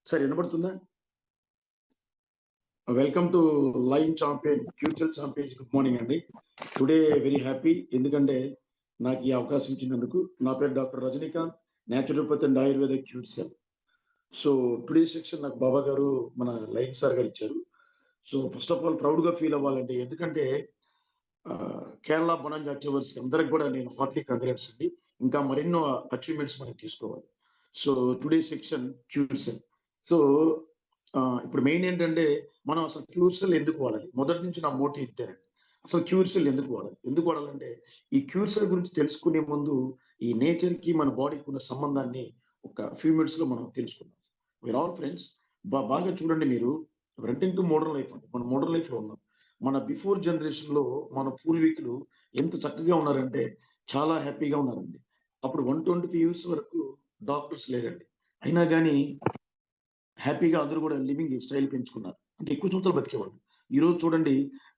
Sir వినబడుతుందా? Welcome to line champion future champions. Good morning అండి. Today very happy, ఎందుకంటే నాకు ఈ అవకాశం ఇచ్చినందుకు. నా పేరు doctor Rajinikanth, naturopathy and Ayurveda cure. So today section నాకు బాబా గారు, మన లైన్ సార్ గారు ఇచ్చారు. So first of all proud గా ఫీల్ అవ్వాలండి, ఎందుకంటే కేరళ బొనాంజా అచీవర్స్ అందరికి కూడా నేను హార్ట్లీ కంగ్రాట్స్ అండి. ఇంకా మరెన్నో అచీవ్మెంట్స్ మనం తీసుకోవాలి. So today section క్యూర్సెల్. సో ఇప్పుడు మెయిన్ ఏంటంటే, మనం అసలు క్యూర్సెల్ ఎందుకు వాడాలి? మొదటి నుంచి నా మోటివ్ ఇద్దారండి. అసలు క్యూర్సెల్ ఎందుకు వాడాలి? ఎందుకు వాడాలంటే, ఈ క్యూర్సెల్ గురించి తెలుసుకునే ముందు ఈ నేచర్ కి మన బాడీకి ఉన్న సంబంధాన్ని ఒక ఫ్యూ మినిట్స్ లో మనం తెలుసుకుందాం. We are all friends. బాగా చూడండి, మీరు రెంటింగ్ టు మోడర్న్ లైఫ్ అండి. మన మోడర్న్ లైఫ్ లో ఉన్నాం. మన బిఫోర్ జనరేషన్ లో మన పూర్వీకులు ఎంత చక్కగా ఉన్నారంటే, చాలా హ్యాపీగా ఉన్నారండి. అప్పుడు 125 years వరకు డాక్టర్స్ లేరండి. అయినా కానీ హ్యాపీగా అందరూ కూడా లివింగ్ స్టైల్ పెంచుకున్నారు. అంటే ఎక్కువ సంవత్సరాలు బతికేవాళ్ళు. ఈ రోజు చూడండి,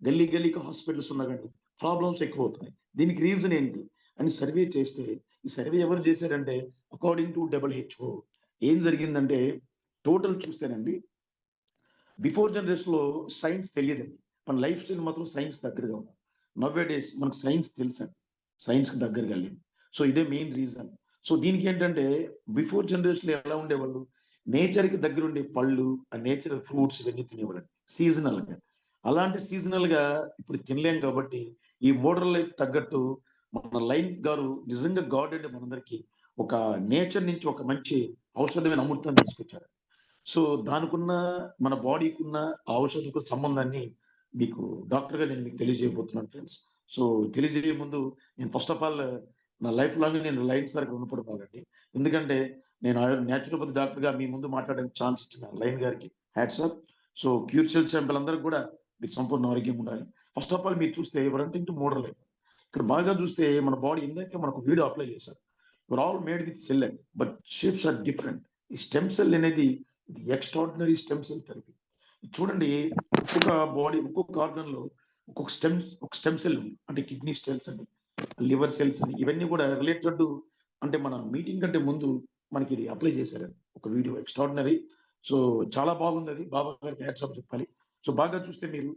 గల్లీ గల్లీకి హాస్పిటల్స్ ఉన్నా కానీ ప్రాబ్లమ్స్ ఎక్కువ అవుతున్నాయి. దీనికి రీజన్ ఏంటి అని సర్వే చేస్తే, ఈ సర్వే ఎవరు చేశారంటే, అకార్డింగ్ టు WHO ఏం జరిగిందంటే, టోటల్ చూస్తేనండి, బిఫోర్ జనరేషన్ లో సైన్స్ తెలియదండి. మన లైఫ్ స్టైల్ మాత్రం సైన్స్ దగ్గరగా ఉన్నాం. నవ్వే డేస్ మనకు సైన్స్ తెలుసండి, సైన్స్ కి దగ్గరగా వెళ్ళింది. సో ఇదే మెయిన్ రీజన్. సో దీనికి ఏంటంటే, బిఫోర్ జనరేషన్ లో ఎలా ఉండేవాళ్ళు, నేచర్ కి దగ్గర ఉండే పళ్ళు, ఆ నేచర్ ఫ్రూట్స్ ఇవన్నీ తినేవాళ్ళండి సీజనల్ గా. అలాంటి సీజనల్ గా ఇప్పుడు తినలేం కాబట్టి, ఈ మోడర్న్ లైఫ్ తగ్గట్టు మన లైన్ గారు నిజంగా గాడ్ అండి. మనందరికి ఒక నేచర్ నుంచి ఒక మంచి ఔషధమైన అమృతాన్ని తీసుకొచ్చారు. సో దానికున్న, మన బాడీకి ఉన్న ఔషధకు సంబంధాన్ని మీకు డాక్టర్ గా నేను మీకు తెలియజేయబోతున్నాను ఫ్రెండ్స్. సో తెలియజేయ ముందు, నేను ఫస్ట్ ఆఫ్ ఆల్ నా లైఫ్ లాంగ్ నేను లైన్ సార్ రుణపడిపోవాలండి. ఎందుకంటే నేను న్యాచురోపతి డాక్టర్ గా మీ ముందు మాట్లాడడానికి ఛాన్స్ ఇచ్చిన లైన్ గారికి హ్యాట్స్ ఆఫ్. సో క్యూర్సెల్ ఛాంపియన్ అందరికి కూడా మీరు సంపూర్ణ ఆరోగ్యం ఉండాలి. ఫస్ట్ ఆఫ్ ఆల్ మీరు చూస్తే ఎవరంటే మోడల్ లైఫ్. ఇక్కడ బాగా చూస్తే మన బాడీ ఇందాక మనకు వీడియో అప్లై చేశారు. You are all made with cell అండి, బట్ షేప్స్ ఆర్ డిఫరెంట్. ఈ స్టెమ్ సెల్ అనేది ఇది ఎక్స్ట్రాడినరీ స్టెమ్ సెల్ థెరపీ. చూడండి, ఒక్కొక్క బాడీ, ఒక్కొక్క ఆర్గన్ లో ఒక్కొక్క స్టెమ్ సెల్ ఉంది. అంటే కిడ్నీ సెల్స్ అని, లివర్ సెల్స్ అని, ఇవన్నీ కూడా రిలేటెడ్. అంటే మన మీటింగ్ కంటే ముందు మనకి ఇది అప్లై చేశారండి ఒక వీడియో, ఎక్స్ట్రాడినరీ. సో చాలా బాగుంది అది. బాబా గారికి హ్యాట్స్ ఆఫ్ చెప్పాలి. సో బాగా చూస్తే మీరు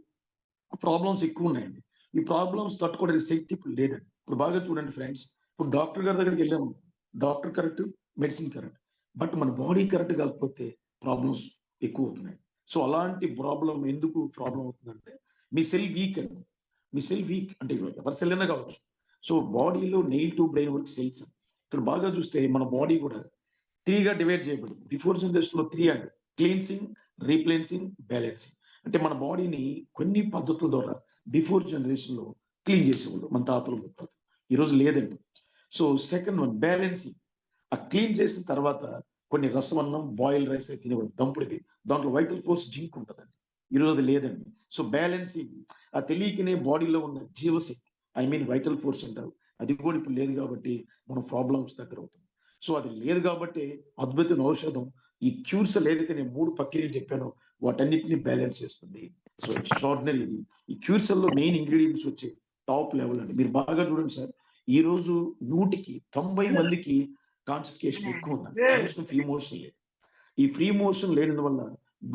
ప్రాబ్లమ్స్ ఎక్కువ ఉన్నాయండి. ఈ ప్రాబ్లమ్స్ తట్టుకోవడానికి శక్తి ఇప్పుడు లేదండి. ఇప్పుడు బాగా చూడండి ఫ్రెండ్స్, ఇప్పుడు డాక్టర్ గారి దగ్గరికి వెళ్ళాము, doctor correct, medicine correct, but మన బాడీ కరెక్ట్ కాకపోతే ప్రాబ్లమ్స్ ఎక్కువ అవుతున్నాయి. సో అలాంటి ప్రాబ్లం ఎందుకు ప్రాబ్లం అవుతుందంటే, మీ సెల్ వీక్ అండి. మీ సెల్ వీక్ అంటే ఎవరి సెల్ అయినా కావచ్చు. సో బాడీలో నెయిల్ టు బ్రెయిన్ వరకు సెల్స్. ఇక్కడ బాగా చూస్తే మన బాడీ కూడా 3గా డివైడ్ చేయబడింది. బిఫోర్ జనరేషన్ లో 3 అండి: క్లీన్సింగ్, రీప్లేన్సింగ్, బ్యాలెన్సింగ్. అంటే మన బాడీని కొన్ని పద్ధతుల ద్వారా బిఫోర్ జనరేషన్ లో క్లీన్ చేసేవాళ్ళు మన తాతలు ముత్తాతలు. ఈరోజు లేదండి. So second one balancing. ఆ క్లీన్ చేసిన తర్వాత కొన్ని రసమన్నం, బాయిల్ రైస్ అయితే తినేవాళ్ళు, దంపుడికి. దాంట్లో వైటల్ ఫోర్స్ జింక్ ఉంటుందండి. ఈరోజు లేదండి. సో బ్యాలెన్సింగ్, ఆ తెలియకనే బాడీలో ఉన్న జీవశక్తి, ఐ మీన్ వైటల్ ఫోర్స్ అంటారు, అది కూడా ఇప్పుడు లేదు కాబట్టి మనం ప్రాబ్లమ్స్ దగ్గర అవుతుంది. సో అది లేదు కాబట్టి అద్భుతమైన ఔషధం ఈ క్యూర్సెల్ ఏదైతే నేను 3 ప్రక్రియలు చెప్పానో వాటన్నిటిని బ్యాలెన్స్ చేస్తుంది. సో ఎక్స్ట్రాడినరీ ఇది. ఈ క్యూర్సెల్ లో మెయిన్ ఇంగ్రీడియంట్స్ వచ్చి టాప్ లెవెల్ అండి. మీరు బాగా చూడండి సార్, ఈ రోజు 100కి 90 మందికి కాన్స్టిపేషన్ ఎక్కువ ఉందండి. మోషన్, ఫ్రీ మోషన్ లేదు. ఈ ఫ్రీ మోషన్ లేనందువల్ల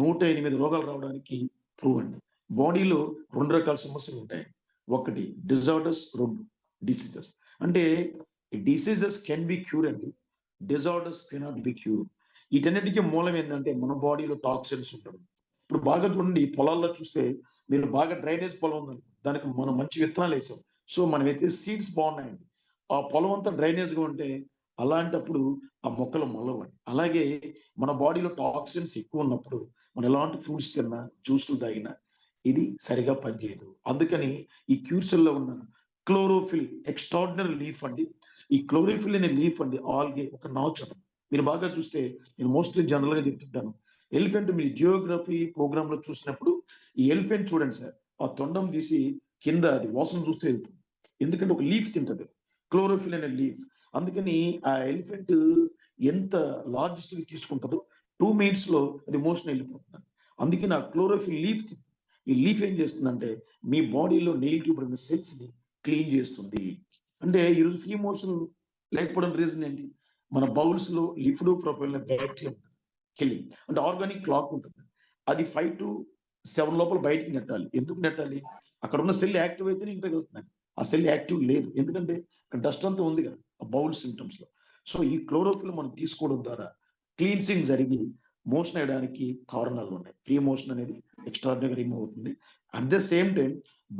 108 రోగాలు రావడానికి ప్రూవ్ అండి. బాడీలో 2 రకాల సమస్యలు ఉంటాయి. ఒకటి డిజార్డర్స్, 2 డిసీజెస్. అంటే డిసీజెస్ కెన్ బి క్యూర్ అండి, డిజార్డర్స్ కెనాట్ బి క్యూర్. వీటన్నిటికీ మూలం ఏంటంటే మన బాడీలో టాక్సిన్స్ ఉండడం. ఇప్పుడు బాగా చూడండి, పొలాల్లో చూస్తే, మీరు బాగా డ్రైనేజ్ పొలం ఉందండి, దానికి మనం మంచి విత్తనాలు వేసాం. సో మనం అయితే సీడ్స్ బాగున్నాయండి. ఆ పొలం అంతా డ్రైనేజ్ గా ఉంటే అలాంటప్పుడు ఆ మొక్కలు మొలవండి. అలాగే మన బాడీలో టాక్సిన్స్ ఎక్కువ ఉన్నప్పుడు మనం ఎలాంటి ఫ్రూట్స్ తిన్నా, జ్యూస్లు తాగినా ఇది సరిగా పనిచేయదు. అందుకని ఈ క్యూర్సెల్ లో ఉన్న క్లోరోఫిల్ ఎక్స్ట్రాడినరీ లీఫ్ అండి. ఈ క్లోరోఫిల్ అనే లీఫ్ అండి ఆల్గే ఒక నాచు. మీరు బాగా చూస్తే, నేను మోస్ట్లీ జనరల్ గా చెప్తుంటాను, ఎలిఫెంట్ మీరు జియోగ్రఫీ ప్రోగ్రామ్ లో చూసినప్పుడు ఈ ఎలిఫెంట్ చూడండి సార్, ఆ తొండం తీసి కింద అది వాసన చూస్తే వెళ్తుంది. ఎందుకంటే ఒక లీఫ్ తింటది, క్లోరోఫిల్ అనే లీఫ్. అందుకని ఆ ఎలిఫెంట్ ఎంత లార్జెస్ట్ గా తీసుకుంటుందో 2 minutes లో అది మోషన్ వెళ్ళిపోతుంది. అందుకని ఆ క్లోరోఫిల్ లీఫ్, ఈ లీఫ్ ఏం చేస్తుందంటే మీ బాడీలో నెయిల్ ట్యూబ్ ఉన్న సెల్స్ ని క్లీన్ చేస్తుంది. అంటే ఈరోజు ఫ్రీ మోషన్ లేకపోవడం రీజన్ ఏంటి, మన బౌల్స్ లో లిఫిడో ప్రొపైల్ బ్యాక్టీరియా ఉంటుంది. కిల్లింగ్. అంటే ఆర్గానిక్ క్లాక్ ఉంటుంది, అది 5 to 7 లోపల బయటికి నెట్టాలి. ఎందుకు నెట్టాలి? అక్కడ ఉన్న సెల్ యాక్టివ్ అయితేనే ఇంట్లోకి వెళ్తున్నాను. ఆ సెల్ యాక్టివ్ లేదు, ఎందుకంటే అక్కడ డస్ట్ అంతా ఉంది కదా బౌల్ సిమ్టమ్స్ లో. సో ఈ క్లోరోఫిల్ మనం తీసుకోవడం ద్వారా క్లీన్సింగ్ జరిగి మోషన్ అయ్యడానికి కారణాలు ఉన్నాయి. ఫ్రీ మోషన్ అనేది ఎక్స్ట్రాడినరీ రిమూవ్ అవుతుంది. అట్ ద సేమ్ టైం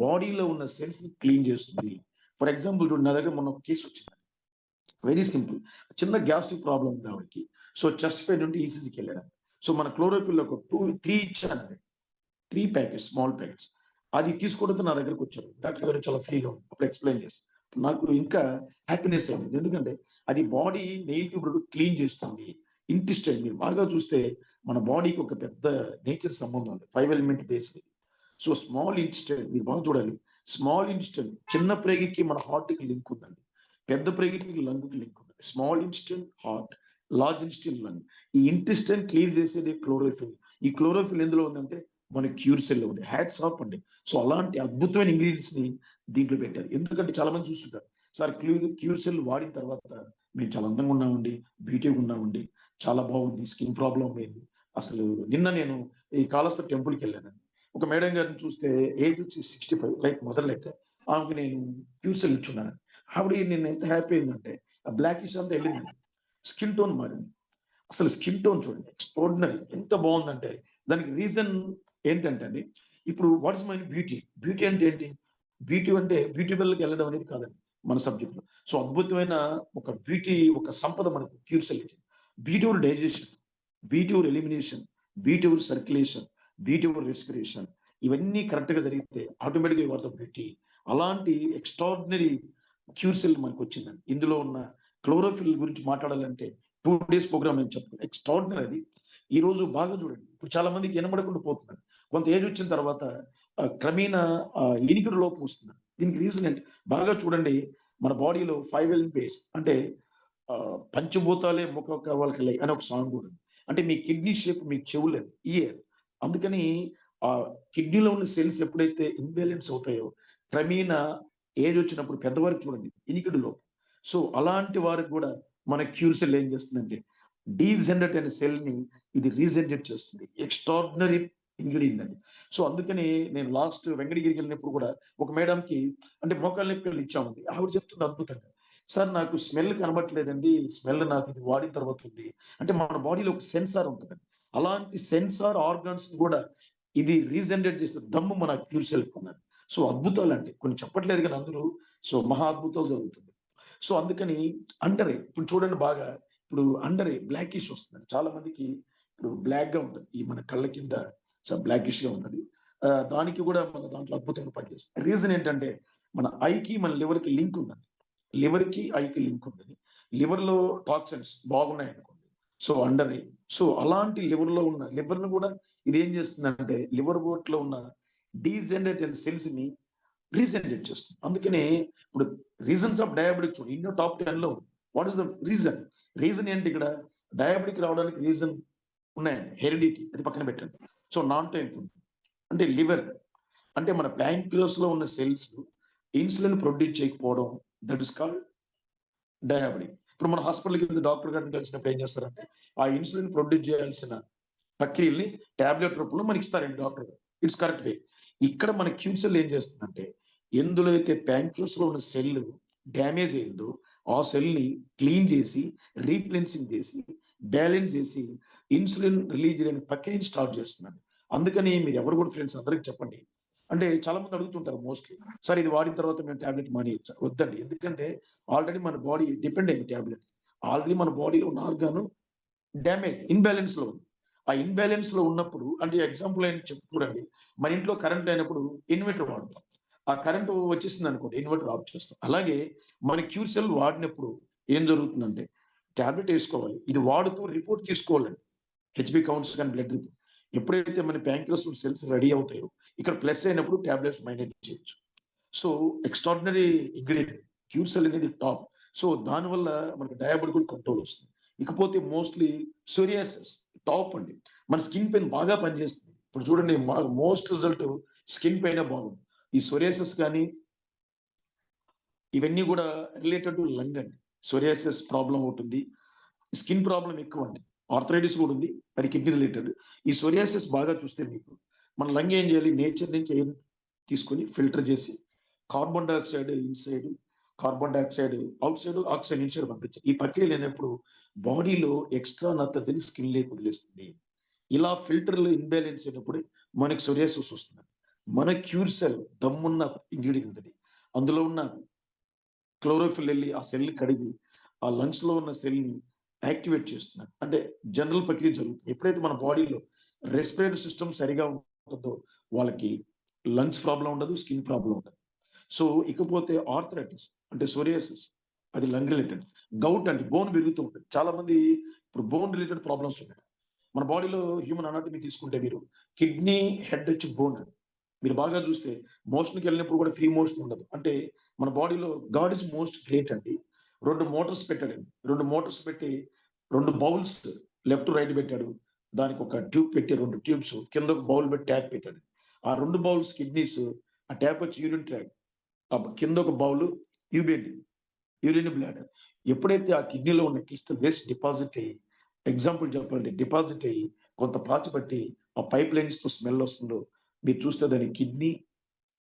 బాడీలో ఉన్న సెల్స్ ని క్లీన్ చేస్తుంది. ఫర్ ఎగ్జాంపుల్ చూడండి, నా దగ్గర మొన్న ఒక కేసు వచ్చింది. వెరీ సింపుల్, చిన్న గ్యాస్ట్రిక్ ప్రాబ్లం ఉంది ఆవిడకి. సో చెస్ట్ పెయిన్ నుండి ఈసీజీకి వెళ్ళాను. సో మన క్లోరోఫిల్ ఒక 3 ఇచ్చానండి, 3 ప్యాకెట్స్, స్మాల్ ప్యాకెట్స్. అది తీసుకోవడంతో నా దగ్గరకు వచ్చారు. డాక్టర్ గారు చాలా ఫ్రీగా ఉంది, అప్పుడు ఎక్స్ప్లెయిన్ చేసి నాకు ఇంకా హ్యాపీనెస్ అయింది. ఎందుకంటే అది బాడీ నెయిల్ ట్యూబ్ క్లీన్ చేస్తుంది. ఇంటెస్టైన్ మీరు బాగా చూస్తే మన బాడీకి ఒక పెద్ద నేచర్ సంబంధం ఉంది, 5 element based. So small intestine మీరు బాగా చూడాలి. స్మాల్ ఇంటెస్టైన్ చిన్న ప్రేగుకి మన హార్ట్ కి లింక్ ఉందండి, పెద్ద ప్రేగుకి లంగ్ కి లింక్ ఉంది. Small intestine heart, large intestine lung. ఈ ఇంటెస్టైన్ క్లీన్ చేసేది క్లోరోఫిల్. ఈ క్లోరోఫిల్ ఎందులో ఉందంటే మన క్యూర్ సెల్ ఉంది. హ్యాట్స్ ఆఫ్ అండి. సో అలాంటి అద్భుతమైన ఇంగ్రీడియంట్స్ ని దీంట్లో పెట్టారు. ఎందుకంటే చాలా మంది చూస్తుంటారు, సార్ క్యూర్ సెల్ వాడిన తర్వాత మేము చాలా అందంగా ఉన్నామండి, బ్యూటీగా ఉన్నామండి, చాలా బాగుంది, స్కిన్ ప్రాబ్లం పోయింది. అసలు నిన్న నేను ఈ కాళహస్తి టెంపుల్కి వెళ్ళానండి. ఒక మేడం గారిని చూస్తే ఏజ్ వచ్చి 65, లైక్ మదర్ లెక్క. ఆమెకు నేను క్యూర్ సెల్ ఇచ్చున్నాను. ఆవిడ నేను ఎంత హ్యాపీ అయిందంటే ఆ బ్లాక్ ఇష్ అంతా వెళ్ళిందండి, స్కిన్ టోన్ మారింది. అసలు స్కిన్ టోన్ చూడండి ఎక్స్ట్రాడినరీ, ఎంత బాగుందంటే దానికి రీజన్ ఏంటంటే అండి, ఇప్పుడు వాట్స్ మై బ్యూటీ. బ్యూటీ అంటే ఏంటి? బ్యూటీ అంటే బ్యూటీ పార్లర్కి వెళ్ళడం అనేది కాదండి మన సబ్జెక్ట్ లో. సో అద్భుతమైన ఒక బ్యూటీ, ఒక సంపద మనకు cure cell. Beautiful digestion, beautiful elimination, beautiful circulation, beautiful respiration, ఇవన్నీ కరెక్ట్ గా జరిగితే ఆటోమేటిక్గా యు ఆర్ ద బ్యూటీ. అలాంటి ఎక్స్ట్రాడినరీ క్యూర్ సెల్ మనకు వచ్చిందండి. ఇందులో ఉన్న క్లోరోఫిల్ గురించి మాట్లాడాలంటే 2 days ప్రోగ్రామ్ అని చెప్తాను. ఎక్స్ట్రాడినరీ అది. ఈ రోజు బాగా చూడండి, ఇప్పుడు చాలా మందికి వినబడకుండా పోతున్నారు. కొంత ఏజ్ వచ్చిన తర్వాత క్రమేణా ఎనికిడి లోపం వస్తుంది. దీనికి రీజన్ ఏంటి? బాగా చూడండి, మన బాడీలో 5 ఎలిమెంట్ బేస్ అంటే పంచభూతాలే ముఖ కవలకలై అని ఒక సాంగ్ కూడా ఉంది. అంటే మీ కిడ్నీ షేప్ మీ చెవులు, ఇయర్. అందుకని ఆ కిడ్నీలో ఉన్న సెల్స్ ఎప్పుడైతే ఇంబ్యాలెన్స్ అవుతాయో క్రమేణా ఏజ్ వచ్చినప్పుడు పెద్దవారికి చూడండి ఇనికిడి లోపం. సో అలాంటి వారికి కూడా మన క్యూర్ సెల్ ఏం చేస్తుందంటే డీజెనరేట్ అనే సెల్ ని ఇది రీజెనరేట్ చేస్తుంది. ఎక్స్ట్రాడినరీ ఇంగ్రీడియంట్ అండి. సో అందుకని నేను లాస్ట్ వెంకటగిరికి వెళ్ళినప్పుడు కూడా ఒక మేడంకి అంటే మోకాళ్ళ నొప్పులు ఇచ్చామండి. ఆవిడ చెప్తుంది అద్భుతంగా, సార్ నాకు స్మెల్ కనబట్లేదండి, స్మెల్ నాకు ఇది వాడిన తర్వాత ఉంది. అంటే మన బాడీలో ఒక సెన్సార్ ఉంటుందండి, అలాంటి సెన్సార్ ఆర్గాన్స్ కూడా ఇది రీజనరేట్ చేస్తే దమ్ము మన క్యూర్ సెల్ ఉందండి. సో అద్భుతాలు అండి, కొన్ని చెప్పట్లేదు కానీ అందరూ. సో మహా అద్భుతాలు జరుగుతుంది. సో అందుకని అండర్ ఐ ఇప్పుడు చూడండి బాగా, ఇప్పుడు అండర్ ఐ బ్లాకిష్ వస్తుంది చాలా మందికి. ఇప్పుడు బ్లాక్ గా ఉంటుంది, ఈ మన కళ్ళ కింద బ్లాకిష్ గా ఉన్నది. దానికి కూడా మన దాంట్లో అద్భుతంగా పనిచేస్తుంది. రీజన్ ఏంటంటే మన ఐకి మన లివర్ కి లింక్ ఉందండి, లివర్ కి ఐకి లింక్ ఉందని. లివర్ లో టాక్సిన్స్ బాగున్నాయి అనుకోండి, సో అండర్ ఐ. సో అలాంటి లివర్ లో ఉన్న లివర్ ను కూడా ఇది ఏం చేస్తుందంటే లివర్ బోట్ లో ఉన్న డీజెనరేట్ అయిన సెల్స్ ని రీజనరేట్ చేస్తుంది. అందుకనే ఇప్పుడు రీజన్స్ ఆఫ్ డయాబెటిక్ చూడండి, ఇండియా టాప్ 10 లో. What is the reason? Reason ఏంటి? ఇక్కడ డయాబెటిక్ రావడానికి రీజన్ ఉన్నాయండి. హెరిడిటీ అది పక్కన పెట్టండి. సో నాన్ టైం ఫుడ్ అంటే లివర్, అంటే మన ప్యాంక్రియాస్ లో ఉన్న సెల్స్ ఇన్సులిన్ ప్రొడ్యూస్ చేయకపోవడం, దట్ ఇస్ కాల్డ్ డయాబెటిక్. ఇప్పుడు మన హాస్పిటల్కి వెళ్తే డాక్టర్ గారిని కలిసినప్పుడు ఏం చేస్తారంటే ఆ ఇన్సులిన్ ప్రొడ్యూస్ చేయాల్సిన ప్రక్రియల్ని టాబ్లెట్ రూపంలో మనకి ఇస్తారండి డాక్టర్ గారు. It's correct way. ఇక్కడ మన క్యూర్ సెల్ ఏం చేస్తుందంటే ఎందులో అయితే ప్యాంక్రియాస్ లో ఉన్న సెల్ డ్యామేజ్ అయిందో ఆ సెల్ ని క్లీన్ చేసి రీప్లెన్సింగ్ చేసి బ్యాలెన్స్ చేసి ఇన్సులిన్ రిలీజ్ అనే ప్రక్రియని స్టార్ట్ చేస్తుందండి. అందుకని మీరు ఎవరు కూడా ఫ్రెండ్స్ అందరికి చెప్పండి. అంటే చాలా మంది అడుగుతుంటారు మోస్ట్లీ, సార్ ఇది వాడిన తర్వాత మేము టాబ్లెట్ మానేయచ్చా? వద్దండి, ఎందుకంటే ఆల్రెడీ మన బాడీ డిపెండ్ అయింది టాబ్లెట్. ఆల్రెడీ మన బాడీలో ఉన్న ఆర్గాను డ్యామేజ్ ఇన్బ్యాలెన్స్ లో ఉంది. ఆ ఇన్బ్యాలెన్స్ లో ఉన్నప్పుడు అంటే ఎగ్జాంపుల్ అయిన చెప్పు చూడండి, మన ఇంట్లో కరెంట్ లేనప్పుడు ఇన్వర్టర్ వాడతాం, ఆ కరెంట్ వచ్చేసింది అనుకోండి ఇన్వర్టర్ ఆఫ్ చేస్తాం. అలాగే మన క్యూర్ సెల్ వాడినప్పుడు ఏం జరుగుతుందంటే టాబ్లెట్ వేసుకోవాలి, ఇది వాడుతూ రిపోర్ట్ తీసుకోవాలండి, హెచ్బి కౌంట్స్ కానీ బ్లడ్ రిపోర్ట్. ఎప్పుడైతే మన ప్యాంక్రియాస్ సెల్స్ రెడీ అవుతాయో ఇక్కడ ప్లస్ అయినప్పుడు టాబ్లెట్స్ మైనేజ్ చేయొచ్చు. So extraordinary ingredient cure cell అనేది టాప్. సో దానివల్ల మనకు డయాబెటిక్ కంట్రోల్ వస్తుంది. ఇకపోతే మోస్ట్లీ సోరియాసిస్ టాప్ అండి, మన స్కిన్ పెయిన్ బాగా పనిచేస్తుంది. ఇప్పుడు చూడండి మోస్ట్ రిజల్ట్ స్కిన్ పెయిన్ బాగుంది. ఈ సోరియాసిస్ కానీ ఇవన్నీ కూడా రిలేటెడ్ టు లంగ్ అండి. సోరియాసిస్ ప్రాబ్లం ఉంటుంది, స్కిన్ ప్రాబ్లం ఎక్కువ అండి. ఆర్థరైటిస్ కూడా ఉంది, అది కిడ్నీ రిలేటెడ్. ఈ సోరియాసిస్ బాగా చూస్తే మీకు మన లంగ్ ఏం చేయాలి, నేచర్ నుంచి ఎయిర్ తీసుకొని ఫిల్టర్ చేసి carbon dioxide inside, carbon dioxide out side, oxygen inside పంపించాలి. ఈ ప్రక్రియ లేనప్పుడు బాడీలో ఎక్స్ట్రా నత్తని స్కిన్ లేక వదిలేస్తుంది. ఇలా ఫిల్టర్లు ఇన్బ్యాలెన్స్ అయినప్పుడు మనకి సోరియాసిస్ వస్తుంది. మన క్యూర్ సెల్ దమ్మున్న ఇంగ్రీడియంట్ అది, అందులో ఉన్న క్లోరోఫిల్ వెళ్ళి ఆ సెల్ కడిగి ఆ లంగ్స్ లో ఉన్న సెల్ ని యాక్టివేట్ చేస్తున్నారు. అంటే జనరల్ ప్రక్రియ జరుగుతుంది. ఎప్పుడైతే మన బాడీలో రెస్పిరేటరీ సిస్టమ్ సరిగా ఉంటుందో వాళ్ళకి లంగ్స్ ప్రాబ్లం ఉండదు, స్కిన్ ప్రాబ్లం ఉండదు. సో ఇకపోతే ఆర్థరైటిస్ అంటే సోరియాసిస్, అది లంగ్ రిలేటెడ్. గౌట్ అంటే బోన్ పెరుగుతూ ఉంటుంది. చాలా మంది ఇప్పుడు బోన్ రిలేటెడ్ ప్రాబ్లమ్స్ ఉన్నాయి. మన బాడీలో హ్యూమన్ అనాటమీ తీసుకుంటే మీరు కిడ్నీ, హెడ్ వచ్చి బోన్. మీరు బాగా చూస్తే మోషన్కి వెళ్ళినప్పుడు కూడా ఫ్రీ మోషన్ ఉండదు. అంటే మన బాడీలో గాడ్ ఇస్ మోస్ట్ గ్రేట్ అండి. 2 మోటార్స్ పెట్టాడండి. 2 మోటార్స్ పెట్టి 2 బౌల్స్ లెఫ్ట్ రైట్ పెట్టాడు. దానికి ఒక ట్యూబ్ పెట్టి 2 ట్యూబ్స్ కింద ఒక బౌల్ పెట్టి ట్యాప్ పెట్టాడు. ఆ 2 బౌల్స్ కిడ్నీస్, ఆ ట్యాప్ వచ్చి యూరిన్ ట్రాక్, కింద ఒక బౌల్ యూరిన్ బ్లాడర్. ఎప్పుడైతే ఆ కిడ్నీలో ఉన్న క్రిస్టల్ వేస్ట్ డిపాజిట్ అయ్యి, ఎగ్జాంపుల్ చెప్పాలంటే డిపాజిట్ అయ్యి కొంత పాచి పట్టి ఆ పైప్ లైన్స్ తో స్మెల్ వస్తుందో మీరు చూస్తే దాని కిడ్నీ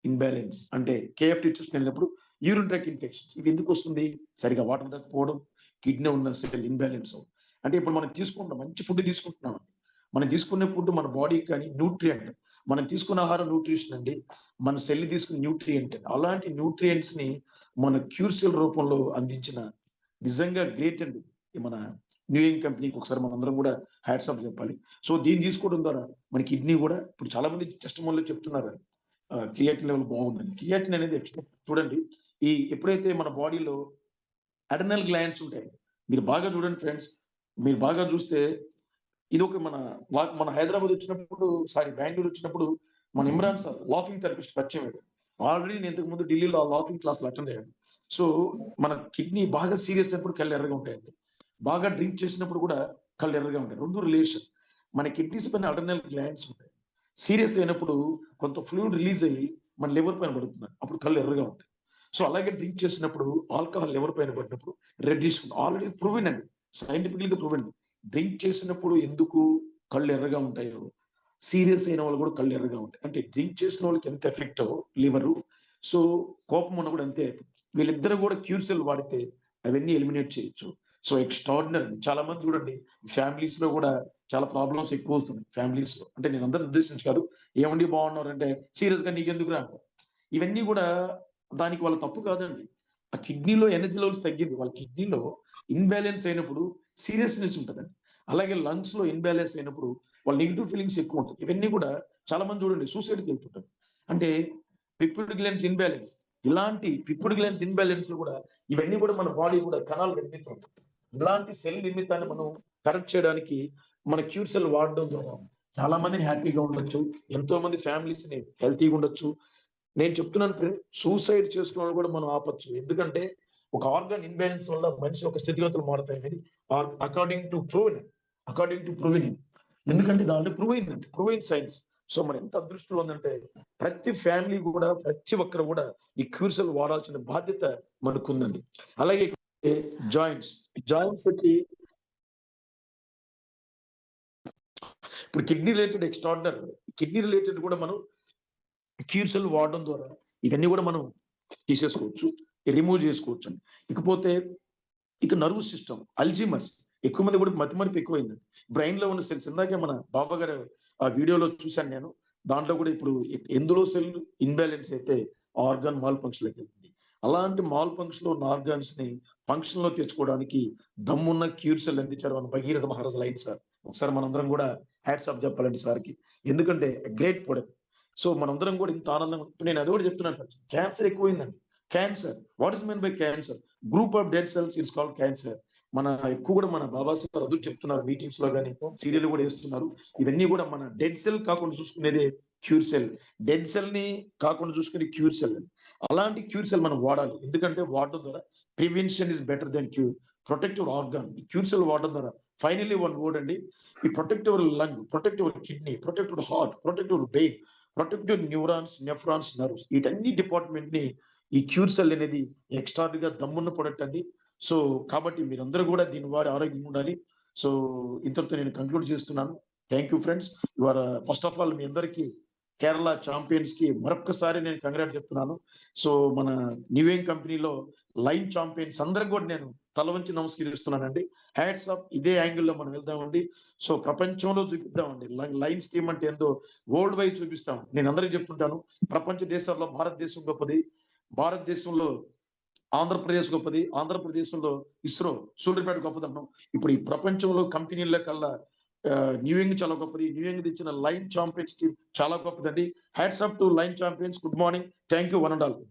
ఇన్బ్యాలెన్స్ అంటే కేఎఫ్టీ టెస్ట్ వెళ్ళినప్పుడు యూరిన్ ట్రాక్ ఇన్ఫెక్షన్స్. ఇవి ఎందుకు వస్తుంది? సరిగా వాటర్ తగ్గిపోవడం, కిడ్నీ ఉన్న సెల్ ఇన్బ్యాలెన్స్. అంటే ఇప్పుడు మనం తీసుకుంటాం, మంచి ఫుడ్ తీసుకుంటున్నాం. మనం తీసుకునే ఫుడ్ మన బాడీకి కానీ న్యూట్రియంట్, మనం తీసుకున్న ఆహారం న్యూట్రిషన్ అండి, మన సెల్ తీసుకున్న న్యూట్రియంట్. అలాంటి న్యూట్రియంట్స్ ని మన క్యూర్ సెల్ రూపంలో అందించిన నిజంగా గ్రేట్ అండి మన న్యూయింగ్ కంపెనీకి. ఒకసారి మనందరం కూడా హ్యాట్స్ ఆఫ్ చెప్పాలి. సో దీన్ని తీసుకోవడం ద్వారా మన కిడ్నీ కూడా ఇప్పుడు చాలా మంది టెస్టిమోనియల్లో చెప్తున్నారు క్రియాటిన్ లెవెల్ బాగుందని. క్రియాటిన్ అనేది చూడండి, ఈ ఎప్పుడైతే మన బాడీలో అడ్రినల్ గ్లాండ్స్ ఉంటాయి, మీరు బాగా చూడండి ఫ్రెండ్స్, మీరు బాగా చూస్తే ఇది ఒక మన హైదరాబాద్ వచ్చినప్పుడు, బెంగళూరు వచ్చినప్పుడు మన ఇమ్రాన్ సార్ లాఫింగ్ థెరపిస్ట్ పరిచయం అయ్యాడు. ఆల్రెడీ నేను ఇంతకు ముందు ఢిల్లీలో లాఫింగ్ క్లాసులు అటెండ్ అయ్యాను. సో మన కిడ్నీ బాగా సీరియస్ అయినప్పుడు కళ్ళు ఎర్రగా ఉంటాయండి, బాగా డ్రింక్ చేసినప్పుడు కూడా కళ్ళు ఎర్రగా ఉంటాయి. 2 రిలేషన్. మన కిడ్నీస్ పైన అడ్రినల్ గ్లాండ్స్ ఉంటాయి. సీరియస్ అయినప్పుడు కొంత ఫ్లూయిడ్ రిలీజ్ అయ్యి మన లివర్ పైన పడుతుంది, అప్పుడు కళ్ళు ఎర్రగా ఉంటాయి. సో అలాగే డ్రింక్ చేసినప్పుడు ఆల్కహాల్ లివర్ పైన పడినప్పుడు రెడ్డిష్. ఆల్రెడీ ప్రూవెన్ అండి, సైంటిఫికల్ గా ప్రూవెన్. డ్రింక్ చేసినప్పుడు ఎందుకు కళ్ళు ఎర్రగా ఉంటాయో, సీరియస్ అయిన వాళ్ళు కూడా కళ్ళు ఎర్రగా ఉంటాయి. అంటే డ్రింక్ చేసిన వాళ్ళకి ఎంత ఎఫెక్ట్ లివరు, సో కోపం ఉన్న కూడా అంతే. వీళ్ళిద్దరు కూడా క్యూర్ సెల్ వాడితే అవన్నీ ఎలిమినేట్ చేయొచ్చు. So extraordinary. చాలా మంది చూడండి ఫ్యామిలీస్ లో కూడా చాలా ప్రాబ్లమ్స్ ఎక్కువ వస్తున్నాయి ఫ్యామిలీస్ లో. అంటే నేను అందరిని ఉద్దేశించి కాదు, ఏమండి బాగున్నారు అంటే సీరియస్ గా నీకెందుకు రా. ఇవన్నీ కూడా దానికి వాళ్ళ తప్పు కాదండి. ఆ కిడ్నీలో ఎనర్జీ లెవెల్స్ తగ్గింది, వాళ్ళ కిడ్నీలో ఇన్బ్యాలెన్స్ అయినప్పుడు సీరియస్నెస్ ఉంటుందండి. అలాగే లంగ్స్ లో ఇన్బ్యాలెన్స్ అయినప్పుడు వాళ్ళ నెగిటివ్ ఫీలింగ్స్ ఎక్కువ ఉంటాయి. ఇవన్నీ కూడా చాలా మంది చూడండి సూసైడ్కి వెళ్తుంటారు. అంటే పిప్పిడ్ గ్లాండ్స్ ఇన్బ్యాలెన్స్, ఇలాంటి పిప్పిడ్ గ్లాండ్స్ ఇన్బ్యాలెన్స్ లో కూడా ఇవన్నీ కూడా మన బాడీ కూడా కణాలు నిర్మిస్తుంటాయి. ఇలాంటి సెల్ నిర్మితాన్ని మనం కరెక్ట్ చేయడానికి మన క్యూర్ సెల్ వాడడం ద్వారా చాలా మందిని హ్యాపీగా ఉండొచ్చు, ఎంతో మంది ఫ్యామిలీస్ ని హెల్తీగా ఉండొచ్చు. నేను చెప్తున్నాను ఫ్రెండ్, సూసైడ్ చేసుకోవడం కూడా మనం ఆపచ్చు. ఎందుకంటే ఒక ఆర్గాన్ ఇన్బ్యాలెన్స్ వల్ల మనిషి ఒక స్థితిగతులు మారుతాయి అనేది అకార్డింగ్ టు ప్రూవెన్ ఇది. ఎందుకంటే దాంట్లో ప్రూవ్ అయిందంటే, ప్రూవెన్ సైన్స్. సో మన ఎంత అదృష్టం ఉందంటే ప్రతి ఫ్యామిలీ కూడా, ప్రతి ఒక్కరు కూడా ఈ క్యూర్ సెల్ వాడాల్సిన బాధ్యత మనకు ఉందండి. అలాగే జాయింట్స్ పెట్టి ఇప్పుడు kidney related extraordinary. Kidney related కూడా మనం క్యూర్ సెల్ వాడడం ద్వారా ఇవన్నీ కూడా మనం తీసేసుకోవచ్చు, రిమూవ్ చేసుకోవచ్చు అండి. ఇకపోతే ఇక నర్వ్ సిస్టమ్, అల్జీమర్స్. ఎక్కువ మంది కూడా మతిమరుపు ఎక్కువైందండి. బ్రెయిన్ లో ఉన్న సెల్స్, ఇందాకే మన బాబా గారు ఆ వీడియోలో చూశాను నేను, దాంట్లో కూడా ఇప్పుడు ఎందులో సెల్ ఇన్బ్యాలెన్స్ అయితే ఆర్గాన్ మాల్ ఫంక్షన్ లోకి వెళ్తుంది. అలాంటి మాల్ ఫంక్షన్ లో ఉన్న ఆర్గాన్స్ ని ఫంక్షన్ లో తెచ్చుకోవడానికి దమ్మున్న క్యూర్ సెల్ అందించారు మన భగీరథ మహారాజ్ లైన్ సార్. ఒకసారి మనందరం కూడా హ్యాట్స్ ఆఫ్ చెప్పాలండి సార్కి, ఎందుకంటే గ్రేట్ ప్రొడక్ట్. సో మనందరం కూడా ఇంత ఆనందంగా, నేను అది కూడా చెప్తున్నాను, క్యాన్సర్ ఎక్కువైందండి. Cancer, what is mean by cancer? Group of dead cells it's called cancer. మన ఎక్కువ కూడా మన బాబా సార్ అదురు చెప్తున్నారు, మీటింగ్స్ లో కానీ సీరియల్ కూడా వేస్తున్నారు. ఇవన్నీ కూడా మన డెడ్ సెల్ కాకుండా చూసుకునేది క్యూర్ సెల్. డెడ్ సెల్ ని కాకుండా చూసుకునేది క్యూర్ సెల్. అలాంటి క్యూర్ సెల్ మనం వాడాలి, ఎందుకంటే వాడడం ద్వారా prevention is better than cure. Protective organ ఈ క్యూర్ సెల్ వాడడం ద్వారా ఫైనల్లీ వన్ వర్డ్ అండి, ఈ protective lung, protective kidney, protective heart, protective brain, protective neurons, nephrons, nerves, వీటన్ని డిపార్ట్మెంట్ ని ఈ క్యూర్ సెల్ అనేది ఎక్స్ట్రాగా దమ్మున్న ప్రొడక్ట్ అండి. సో కాబట్టి మీరందరూ కూడా దీన్ని వాడి ఆరోగ్యంగా ఉండాలి. సో ఇంతటితో నేను కంక్లూడ్ చేస్తున్నాను. Thank you friends. Your first of all మీ అందరికీ కేరళ ఛాంపియన్స్ కి మరొక్కసారి నేను కంగ్రాట్ చెప్తున్నాను. సో మన న్యూయేం కంపెనీలో లైన్ ఛాంపియన్స్ అందరికి కూడా నేను తల వంచి నమస్కరిస్తున్నానండి. Hats off. ఇదే యాంగిల్లో మనం వెళ్దామండి. సో ప్రపంచంలో చూపిద్దామండి లైన్స్ టీమ్ అంటే ఏందో వరల్డ్ వైడ్ చూపిస్తాం. నేను అందరికీ చెప్తుంటాను, ప్రపంచ దేశాల్లో భారతదేశం గొప్పది, భారతదేశంలో ఆంధ్రప్రదేశ్ గొప్పది, ఆంధ్రప్రదేశంలో ఇస్రో సూర్యపేట గొప్పదన్నాం. ఇప్పుడు ఈ ప్రపంచంలో కంపెనీల కల్లా న్యూయింగ్ చాలా గొప్పది. న్యూయింగ్ ఇచ్చిన లైన్ ఛాంపియన్స్ టీమ్ చాలా గొప్పదండి. Hats off to line champions. Good morning. Thank you one and all.